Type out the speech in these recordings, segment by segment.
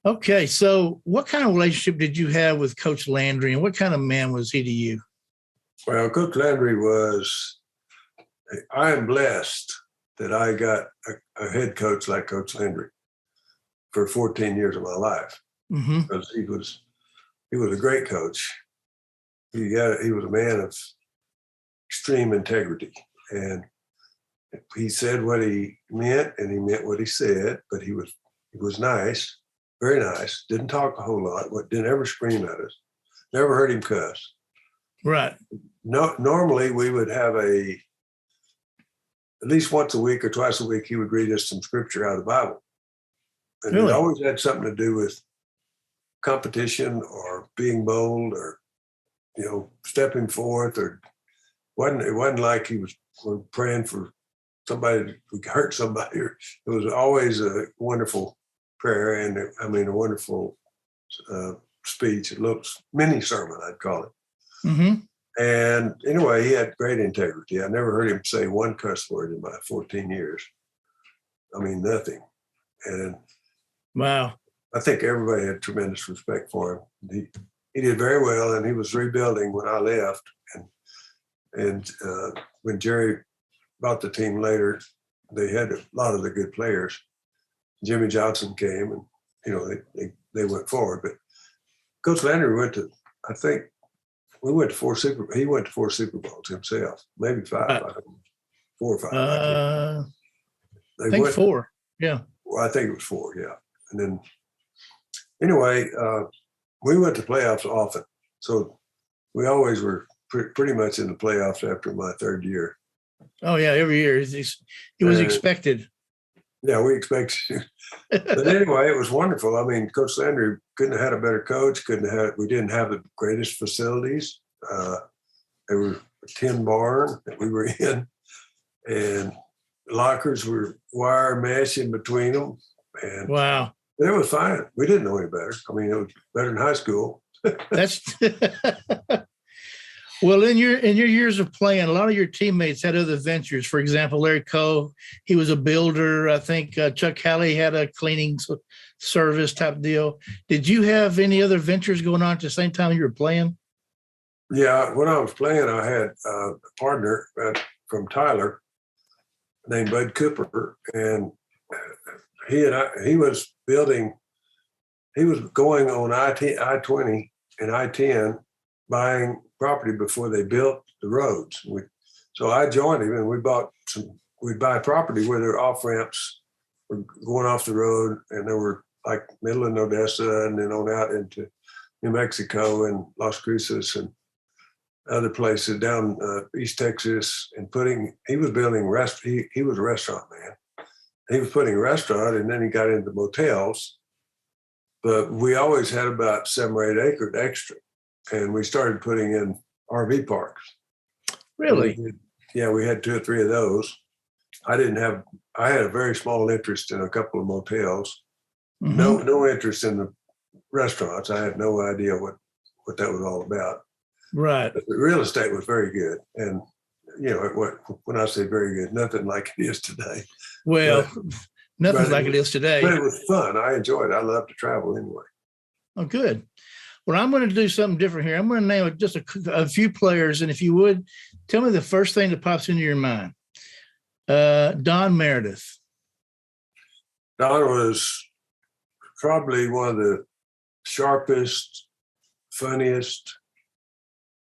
Okay, so what kind of relationship did you have with Coach Landry, and what kind of man was he to you? Well, Coach Landry was, I am blessed that I got a head coach like Coach Landry for 14 years of my life. Mm-hmm. Because he was a great coach. He was a man of extreme integrity, and he said what he meant, and he meant what he said. But he was nice, very nice. Didn't talk a whole lot. Didn't ever scream at us. Never heard him cuss. Right. No. Normally, we would have at least once a week or twice a week, he would read us some scripture out of the Bible, and Really? it always had something to do with competition or being bold or stepping forth. Or it wasn't like he was praying for somebody who hurt somebody. It was always a wonderful prayer, and a wonderful speech. It looks mini sermon, I'd call it. Mm-hmm. And anyway, he had great integrity. I never heard him say one cuss word in my 14 years. Nothing. And wow, I think everybody had tremendous respect for him. He did very well, and he was rebuilding when I left. And when Jerry bought the team later, they had a lot of the good players. Jimmy Johnson came, and they went forward. But Coach Landry he went to four Super Bowls himself, maybe five, I don't know, 4 or 5. I think 4. Yeah. Well, I think it was 4. Yeah. And then anyway, we went to playoffs often, so we always were pretty much in the playoffs after my 3rd year. Oh yeah, every year it was expected. Yeah, we expected you. But anyway, it was wonderful. Coach Landry couldn't have had a better coach. We didn't have the greatest facilities. There was a tin barn that we were in, and lockers were wire mesh in between them. And wow, it was fine. We didn't know any better. It was better than high school. That's well, in your years of playing, a lot of your teammates had other ventures. For example, Larry Coe, he was a builder. I think Chuck Halley had a cleaning service type deal. Did you have any other ventures going on at the same time you were playing? Yeah, when I was playing, I had a partner from Tyler named Bud Cooper, and he was going on I-20 and I-10 buying property before they built the roads. So I joined him, and we'd buy property where there were off ramps were going off the road, and there were like middle of Odessa and then on out into New Mexico and Las Cruces and other places down East Texas, and he was building he was a restaurant man. He was putting a restaurant, and then he got into motels. But we always had about 7 or 8 acres extra, and we started putting in RV parks. Really? We had 2 or 3 of those. I had a very small interest in a couple of motels. Mm-hmm. No interest in the restaurants. I had no idea what that was all about. Right. But the real estate was very good. And, when I say very good, nothing like it is today. Well, nothing like it is today. But it was fun. I enjoyed it. I love to travel anyway. Oh, good. Well, I'm going to do something different here. I'm going to name just a few players. And if you would, tell me the first thing that pops into your mind. Don Meredith. Don was probably one of the sharpest, funniest,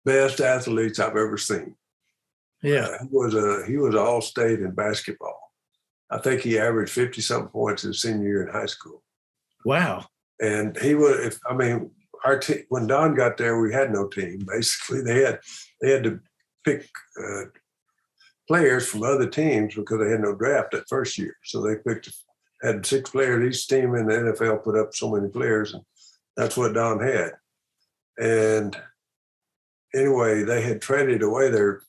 best athletes I've ever seen. Yeah. He was all-state in basketball. I think he averaged 50-something points his senior year in high school. Wow. And he was, our team, when Don got there, we had no team. Basically, they had to pick players from other teams because they had no draft that first year. So they had 6 players. Each team in the NFL put up so many players, and that's what Don had. And anyway, they had traded away their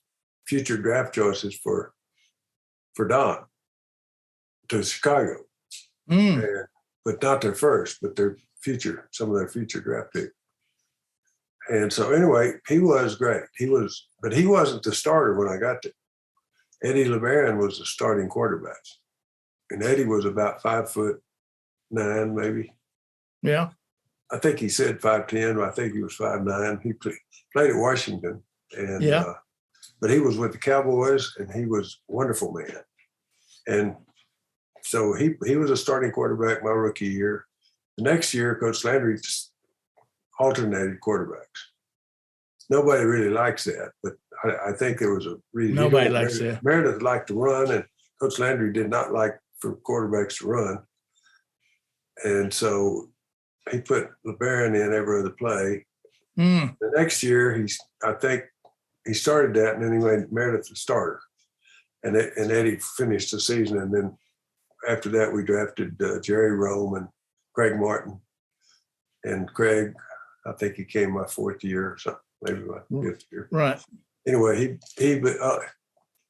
future draft choices for Don to Chicago. But not their first, but some of their future draft pick. And so anyway, he was great. But he wasn't the starter when I got there. Eddie LeBaron was the starting quarterback. And Eddie was about 5'9", maybe. Yeah. I think he said 5'10", I think he was 5'9". He played at Washington, and Yeah. but he was with the Cowboys, and he was a wonderful man. And so he was a starting quarterback my rookie year. The next year, Coach Landry just alternated quarterbacks. Nobody really likes that, but I think there was a reason. Nobody likes that. Meredith liked to run, and Coach Landry did not like for quarterbacks to run. And so he put LeBaron in every other play. The next year, I think he started that, and then he made Meredith the starter. And Eddie finished the season, and then after that, we drafted Jerry Rome and Craig Martin. And Craig, I think he came my fourth year or something, maybe my fifth year. Right. Anyway,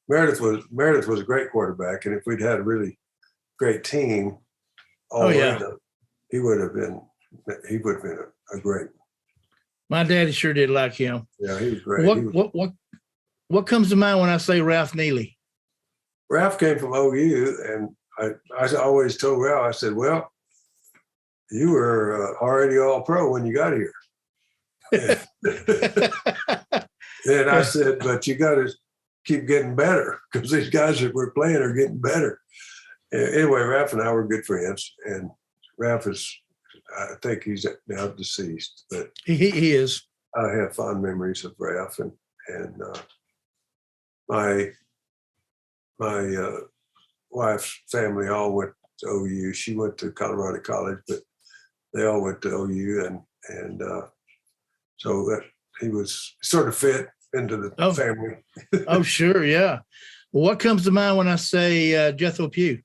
Meredith was a great quarterback, and if we'd had a really great team, he would have been a great. My daddy sure did like him. Yeah, he was great. What comes to mind when I say Ralph Neely? Ralph came from OU, and I always told Ralph, I said, well, you were already all pro when you got here. And I said, but you got to keep getting better because these guys that we're playing are getting better. Anyway, Ralph and I were good friends, and Ralph I think he's now deceased, but he is. I have fond memories of Ralph, and my wife's family all went to OU. She went to Colorado College, but they all went to OU, and so that he was sort of fit into the family. Oh, sure, yeah. Well, what comes to mind when I say Jethro Pugh?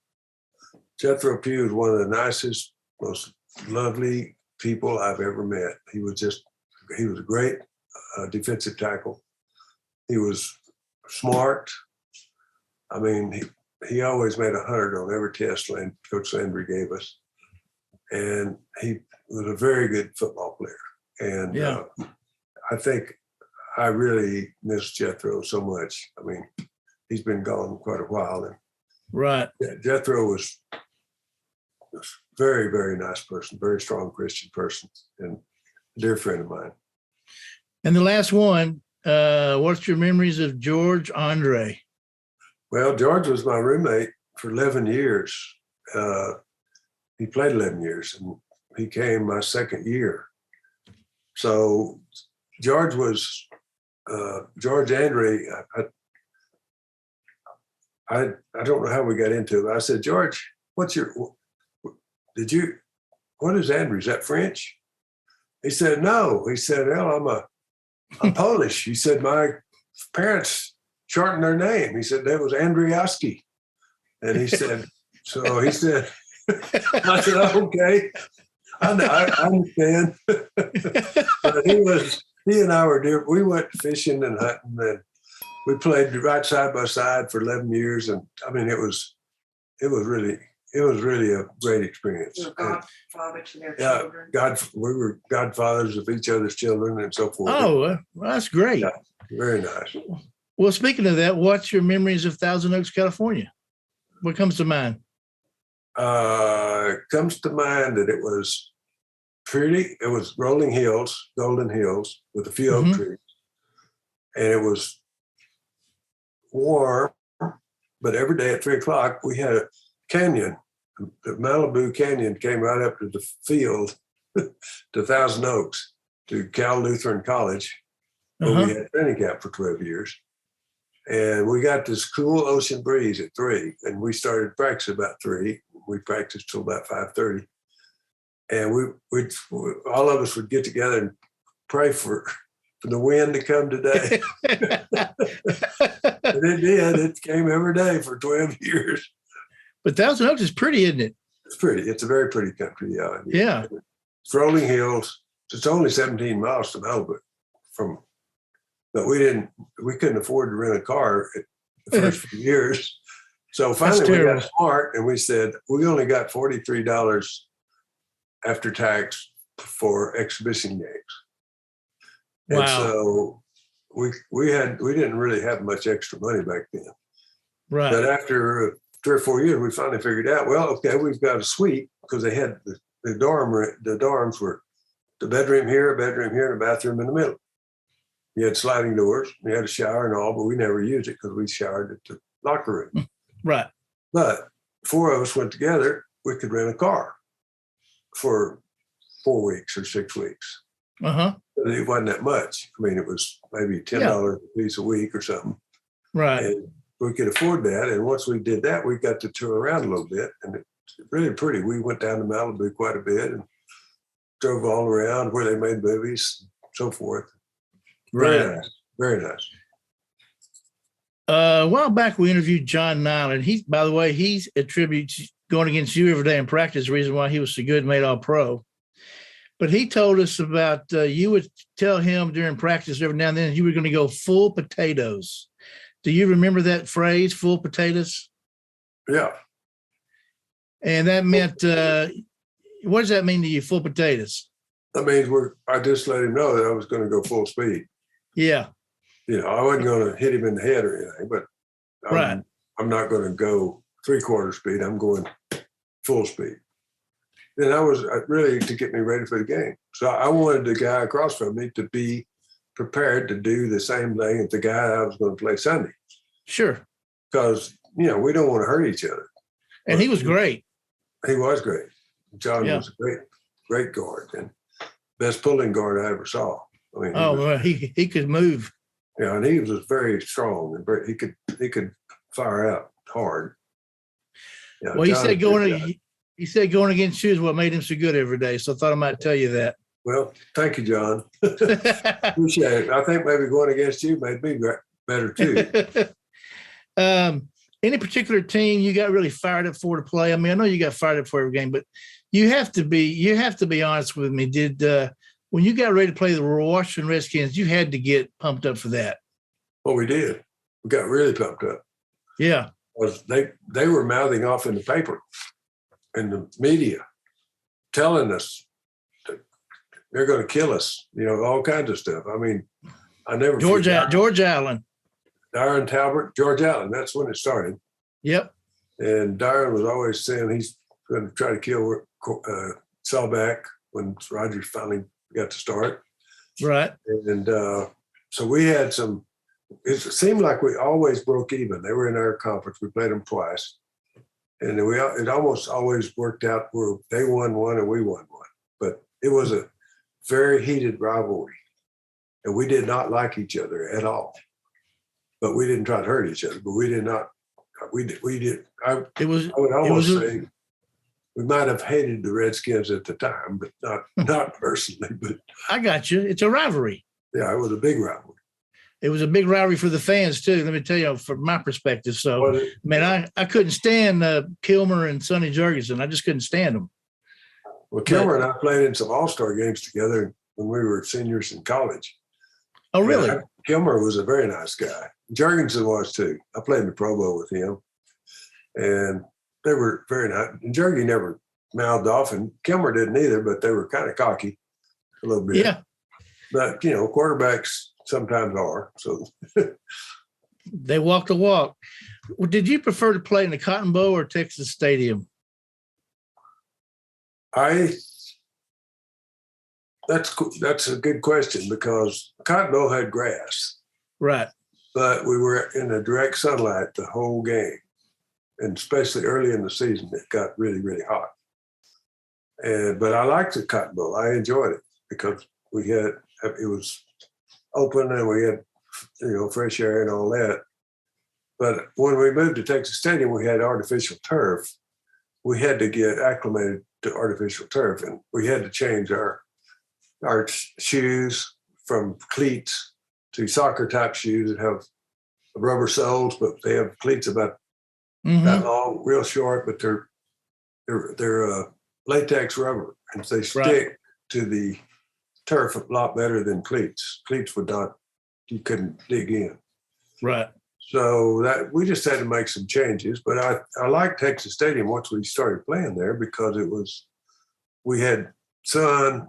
Jethro Pugh is one of the nicest, most lovely people I've ever met. He was a great defensive tackle. He was smart. I mean, he always made 100 on every test Coach Landry gave us. And he was a very good football player. And I think I really miss Jethro so much. I mean, he's been gone quite a while. And right. Jethro was a very, very nice person, very strong Christian person, and a dear friend of mine. And the last one, what's your memories of George Andre? Well, George was my roommate for 11 years. He played 11 years, and he came my second year. So George Andre, I don't know how we got into it, but I said, George, what is Andre? Is that French? He said, no. He said, well, I'm Polish. He said, my parents shortened their name. He said, that was Andriowski. And he said, I said, okay, I understand. But he and I were different. We went fishing and hunting, and we played right side by side for 11 years. And I mean, it was really a great experience. You're godfather to their children. We were godfathers of each other's children and so forth. Oh, well, that's great. Yeah, very nice. Well, speaking of that, what's your memories of Thousand Oaks, California? What comes to mind? It comes to mind that it was pretty. It was rolling hills, golden hills with a few oak trees. And it was warm, but every day at 3:00, we had a canyon. The Malibu Canyon came right up to the field to Thousand Oaks, to Cal Lutheran College, where we had training camp for 12 years. And we got this cool ocean breeze at 3, and we started practice about 3. We practiced till about 5:30. And we all of us would get together and pray for the wind to come today. And it did. It came every day for 12 years. But Thousand Oaks is pretty, isn't it? It's pretty. It's a very pretty country. Yeah. Yeah. It's rolling hills. It's only 17 miles to Malibu but we couldn't afford to rent a car the first few years. So finally we got smart, and we said, we only got $43 after tax for exhibition games. Wow. And so we didn't really have much extra money back then. Right. But after 3 or 4 years, we finally figured out, well, okay, we've got a suite, because they had the dorms were the bedroom here, and a bathroom in the middle. You had sliding doors, you had a shower and all, but we never used it because we showered at the locker room. Right. But 4 of us went together, we could rent a car for 4 weeks or 6 weeks. Uh-huh. It wasn't that much. I mean, it was maybe $10 a piece a week or something. Right. And we could afford that. And once we did that, we got to tour around a little bit. And it's really pretty. We went down to Malibu quite a bit and drove all around where they made movies, so forth. Very Right. nice. Very nice. A while back, we interviewed John Nyland. He, by the way, he attributes going against you every day in practice the reason why he was so good and made all pro. But he told us about you would tell him during practice every now and then you were going to go full potatoes. Do you remember that phrase, full potatoes? Yeah. And that meant, what does that mean to you, full potatoes? That means I just let him know that I was going to go full speed. Yeah. I wasn't going to hit him in the head or anything, but I'm not going to go 3/4 speed. I'm going full speed. And I was really to get me ready for the game. So I wanted the guy across from me to be prepared to do the same thing as the guy I was going to play Sunday. Sure. Because, we don't want to hurt each other. And he was great. He was great. John was a great guard and best pulling guard I ever saw. I mean, he could move. Yeah, and he was very strong and he could fire out hard. Yeah, well, he said going against you is what made him so good every day. So I thought I might tell you that. Well, thank you, John. Appreciate it. I think maybe going against you made me better too. Any particular team you got really fired up for to play? I mean, I know you got fired up for every game, but you have to be honest with me. Did when you got ready to play the Washington Redskins, you had to get pumped up for that? Well, we did. We got really pumped up. Yeah. They were mouthing off in the paper and the media telling us that they're going to kill us, all kinds of stuff. I mean, I never George Allen. Darren Talbert, George Allen. That's when it started. Yep. And Darren was always saying he's going to try to kill Sawback when Roger finally got to start. Right. And so we had it seemed like we always broke even. They were in our conference. We played them twice. And it almost always worked out where they won one and we won one. But it was a very heated rivalry. And we did not like each other at all. But we didn't try to hurt each other. But we did not. We did. I would almost say we might have hated the Redskins at the time, but not personally. But I got you. It's a rivalry. Yeah, it was a big rivalry. It was a big rivalry for the fans too. Let me tell you, from my perspective. So, man, I couldn't stand Kilmer and Sonny Jurgensen. I just couldn't stand them. Well, Kilmer and I played in some All-Star games together when we were seniors in college. Oh, really? Kilmer was a very nice guy. Jurgensen was too. I played in the Pro Bowl with him, and they were very nice. And Jurgie never mouthed off, and Kilmer didn't either. But they were kind of cocky a little bit. Yeah. But quarterbacks sometimes are. So they walk the walk. Well, did you prefer to play in the Cotton Bowl or Texas Stadium? That's a good question because Cotton Bowl had grass. Right. But we were in the direct sunlight the whole game. And especially early in the season, it got really, really hot. But I liked the Cotton Bowl. I enjoyed it because it was open and we had, fresh air and all that. But when we moved to Texas Stadium, we had artificial turf. We had to get acclimated to artificial turf, and we had to change our shoes from cleats to soccer type shoes that have rubber soles, but they have cleats about that long, real short, but they're latex rubber, and they stick to the turf a lot better than cleats. Cleats you couldn't dig in. Right. So that we just had to make some changes, but I liked Texas Stadium once we started playing there because we had sun.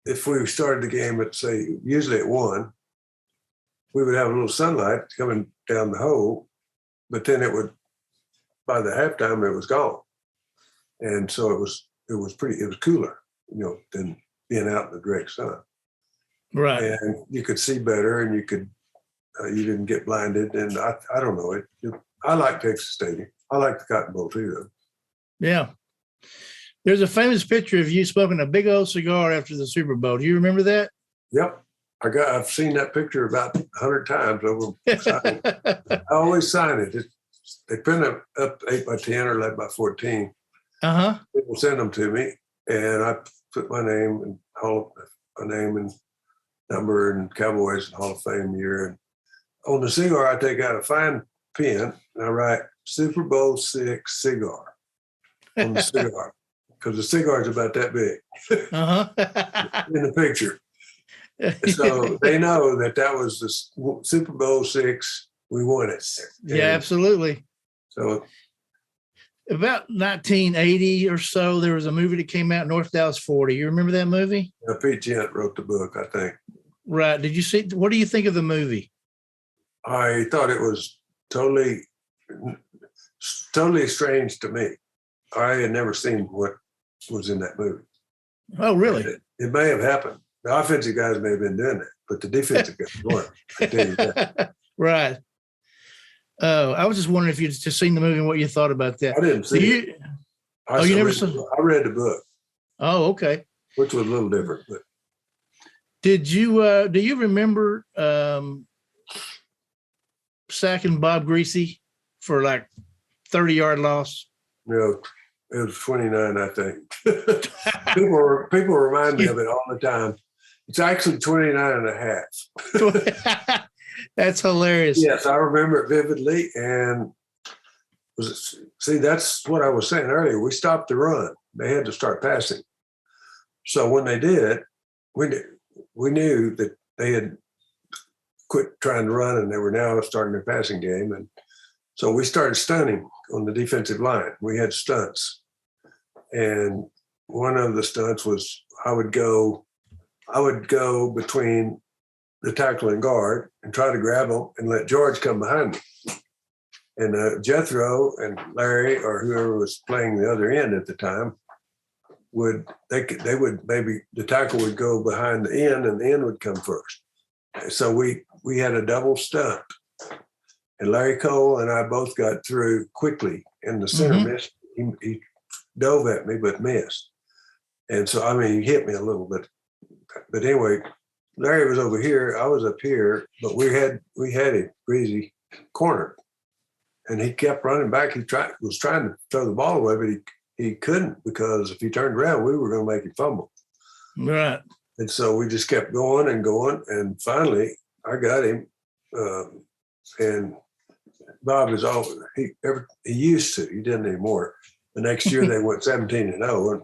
If we started the game at usually at 1, we would have a little sunlight coming down the hole, but then by the halftime it was gone. And so it was was cooler, than being out in the direct sun. Right. And you could see better, and you didn't get blinded. And I don't know, I like Texas Stadium. I like the Cotton Bowl too, though. Yeah. There's a famous picture of you smoking a big old cigar after the Super Bowl. Do you remember that? Yep. I've seen that picture about 100 times over. I always sign it. They print it up 8x10 or 11x14. Uh-huh. People send them to me, and I put my name and number and Cowboys and Hall of Fame year. And on the cigar, I take out a fine pen and I write Super Bowl VI cigar on the cigar, because the cigar is about that big in the picture. So they know that was the Super Bowl VI. We won it. Yeah, absolutely. So about 1980 or so, there was a movie that came out, North Dallas 40. You remember that movie? Pete Gent wrote the book, I think. Right. Did you see? What do you think of the movie? I thought it was totally strange to me. I had never seen what was in that movie. Oh, really? It may have happened. The offensive guys may have been doing it, but the defensive guys weren't. I tell you that. Right. I was just wondering if you'd just seen the movie and what you thought about that. I didn't see it. You never saw? I read the book. Oh, okay. Which was a little different, but. Did you? Do you remember sacking Bob Greasy for like 30-yard loss? No, it was 29, I think. people remind me of it all the time. It's actually 29 and a half. That's hilarious. Yes, I remember it vividly. And that's what I was saying earlier. We stopped the run. They had to start passing. So when they did, we knew that they had quit trying to run and they were now starting their passing game. And so we started stunting on the defensive line. We had stunts. And one of the stunts was I would go between the tackle and guard and try to grab them and let George come behind me. And Jethro and Larry or whoever was playing the other end at the time they would maybe the tackle would go behind the end and the end would come first. So we had a double stunt. And Larry Cole and I both got through quickly, and the center missed. He dove at me but missed. And so he hit me a little bit. But anyway, Larry was over here, I was up here, but we had him Greasy cornered. And he kept running back. He was trying to throw the ball away, but he couldn't, because if he turned around, we were going to make him fumble. Right. And so we just kept going and going. And finally, I got him. And Bob is he used to. He didn't anymore. The next year, they went 17-0. And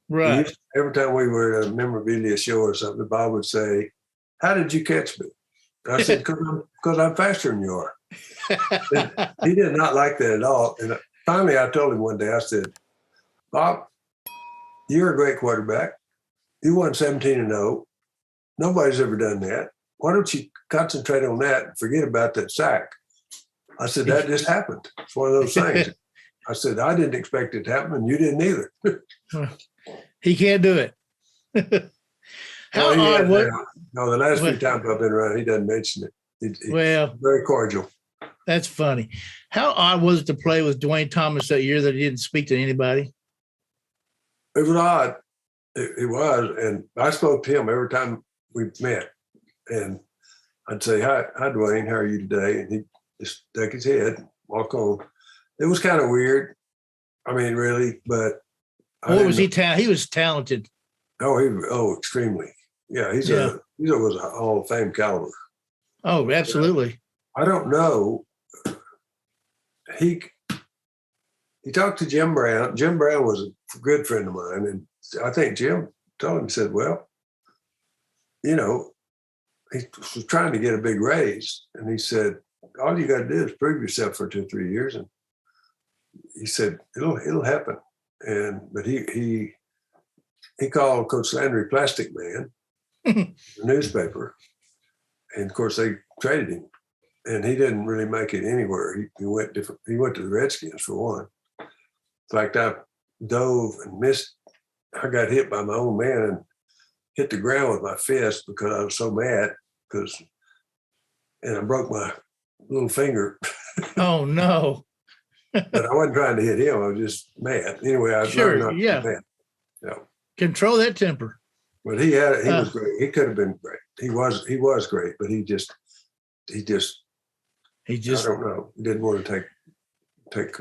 right. Every time we were at a memorabilia show or something, Bob would say, "How did you catch me?" And I said, "Because I'm faster than you are." He did not like that at all. And finally, I told him one day, I said, "Bob, you're a great quarterback. You won 17-0. Nobody's ever done that. Why don't you concentrate on that and forget about that sack?" I said, "That just happened. It's one of those things." I said, "I didn't expect it to happen, and you didn't either." He can't do it. How odd was? No, the last few times I've been around, he doesn't mention it. He's very cordial. That's funny. How odd was it to play with Dwayne Thomas that year that he didn't speak to anybody? It was odd. It was. And I spoke to him every time we met. And I'd say, "Hi, Dwayne, how are you today?" And he'd just duck his head, walk on. It was kind of weird. Really, but. What was he? He was talented. Extremely. Yeah, he was a Hall of Fame caliber. Oh, absolutely. I don't know. He talked to Jim Brown. Jim Brown was a good friend of mine, and I think Jim told him, he said, "Well, he was trying to get a big raise," and he said, "All you got to do is prove yourself for 2 or 3 years," and he said, "It'll happen." But he called Coach Landry Plastic Man, the newspaper, and of course they traded him, and he didn't really make it anywhere. He went different. He went to the Redskins for one. In fact, I dove and missed I got hit by my own man and hit the ground with my fist because I was so mad and I broke my little finger. Oh no. But I wasn't trying to hit him. I was just mad. Anyway, I Sure, learned not to be yeah. mad. Yeah. Control that temper. But he was great. He could have been great. He was great, but he just I don't know. He didn't want to take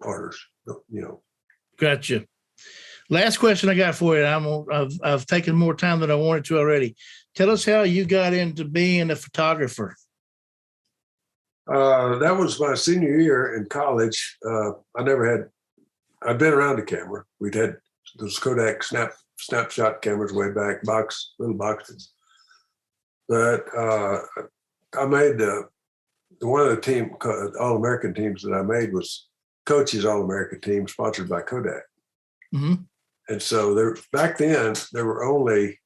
orders, you know. Gotcha. Last question I got for you. I've taken more time than I wanted to already. Tell us how you got into being a photographer. That was my senior year in college. I'd been around the camera. We'd had those Kodak snapshot cameras way back, little boxes. But I made one of the team All-American teams that I made was Coach's All-American team sponsored by Kodak. Mm-hmm. And so back then there were only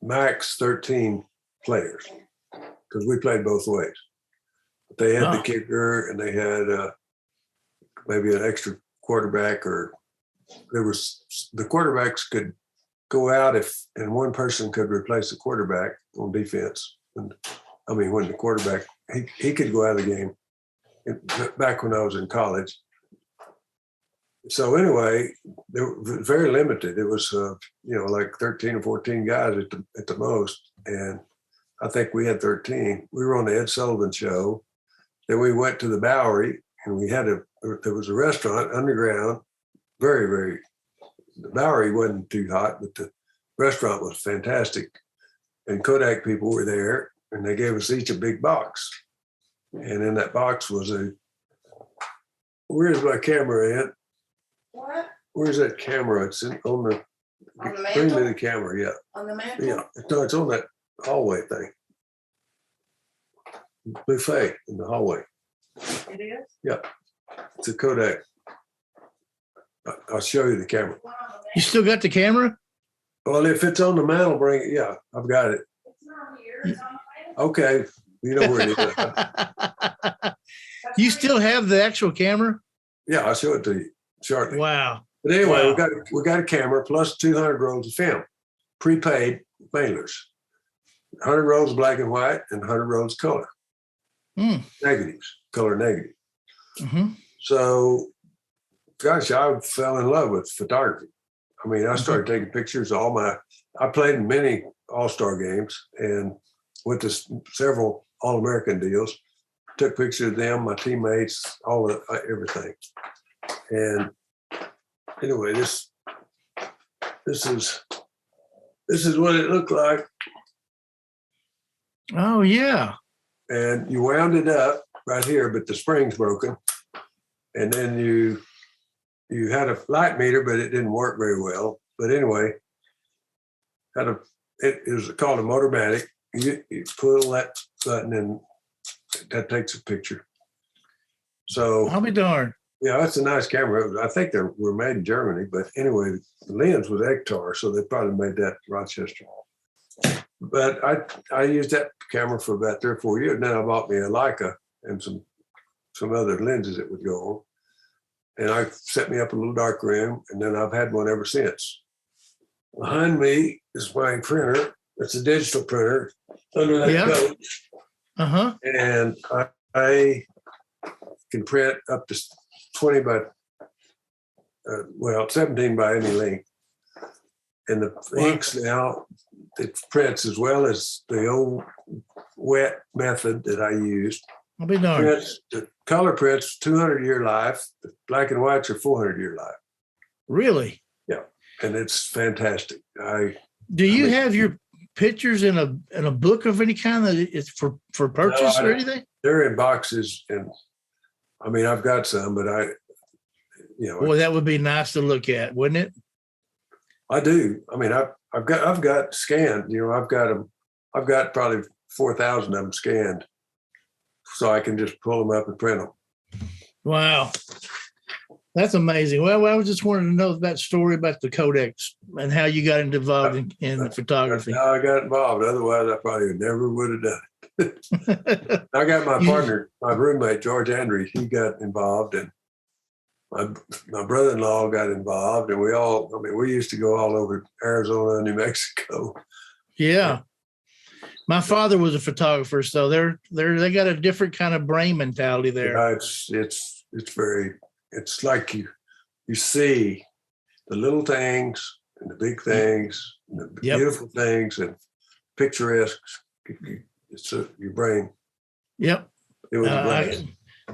max 13 players because we played both ways. They had the kicker and they had maybe an extra quarterback, or the quarterbacks could go out and one person could replace the quarterback on defense. And when the quarterback, he could go out of the game back when I was in college. So anyway, they were very limited. It was, like 13 or 14 guys at the most. And I think we had 13. We were on the Ed Sullivan Show. Then we went to the Bowery, and there was a restaurant underground, very, very, the Bowery wasn't too hot, but the restaurant was fantastic. And Kodak people were there, and they gave us each a big box. And in that box was where's my camera at? What? Where's that camera? It's on the mantle? bring me the camera, yeah. On the mantle? Yeah. No, it's on that hallway thing. Buffet in the hallway. It is? Yeah. It's a Kodak. I'll show you the camera. You still got the camera? Well, if it's on the mantle, bring it. Yeah, I've got it. It's not here. It's on the mantle. Okay. You know where it is. You still have the actual camera? Yeah, I'll show it to you shortly. Wow. But anyway, Wow. we got a camera plus 200 rolls of film, prepaid mailers, 100 rolls of black and white and 100 rolls of color, negatives, color negative. Mm-hmm. So, gosh, I fell in love with photography. I started taking pictures of I played in many all-star games and went to several All-American deals, took pictures of them, my teammates, everything. And anyway, this is what it looked like. Oh yeah. And you wound it up right here, but the spring's broken. And then you had a light meter, but it didn't work very well. But anyway, it was called a Motormatic. You pull that button and that takes a picture. So I'll be darned. yeah, that's a nice camera. I think they were made in Germany, but anyway, the lens was Ektar, so they probably made that in Rochester. But I used that camera for about 3 or 4 years. Then I bought me a Leica and some other lenses that would go on. And I set me up a little dark room, and then I've had one ever since. Behind me is my printer. It's a digital printer under that coat. Uh-huh. And I can print up to 20 by 17 by any length. And the inks now, it prints as well as the old wet method that I used. I'll be darned. The color prints 200-year life. The black and whites are 400-year life. Really? Yeah, and it's fantastic. Do you have your pictures in a book of any kind that it's for purchase or anything? They're in boxes, and I've got some, but Boy, that would be nice to look at, wouldn't it? I do. I've got scanned. I've got them. I've got probably 4,000 of them scanned, so I can just pull them up and print them. Wow, that's amazing. Well, I was just wanting to know that story about the Kodaks and how you got involved in photography. That's how I got involved. Otherwise, I probably never would have done it. I got my partner, my roommate George Landry. He got involved, and my brother-in-law got involved, and we used to go all over Arizona, New Mexico. Yeah. My father was a photographer, so they got a different kind of brain mentality there. Yeah, it's like you see the little things and the big things and the beautiful things and picturesque. It's your brain. Yep. It was a blast.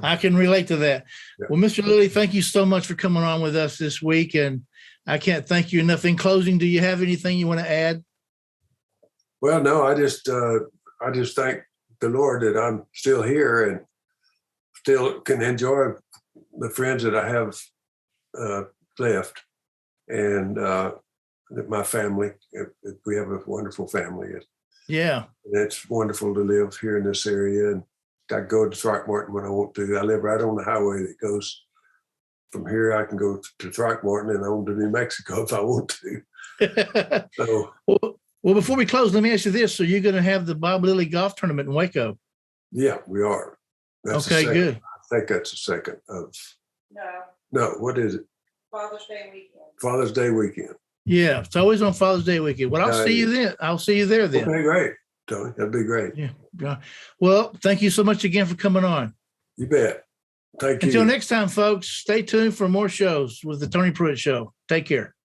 I can relate to that. Yeah. Well, Mr. Lilly, thank you so much for coming on with us this week, and I can't thank you enough. In closing, do you have anything you want to add? Well, no, I just thank the Lord that I'm still here and still can enjoy the friends that I have left, and my family. We have a wonderful family. Yeah. And it's wonderful to live here in this area, and I go to Throckmorton when I want to. I live right on the highway that goes from here. I can go to Throckmorton and on to New Mexico if I want to. So. Well, before we close, let me ask you this. So you're going to have the Bob Lilly golf tournament in Waco? Yeah, we are. That's okay, good. I think that's the second of. No, what is it? Father's Day weekend. Father's Day weekend. Yeah, it's always on Father's Day weekend. Well, I'll see you then. I'll see you there then. Okay, great, Tony. That'd be great. Yeah. Well, thank you so much again for coming on. You bet. Thank you. Until next time, folks, stay tuned for more shows with the Tony Pruitt Show. Take care.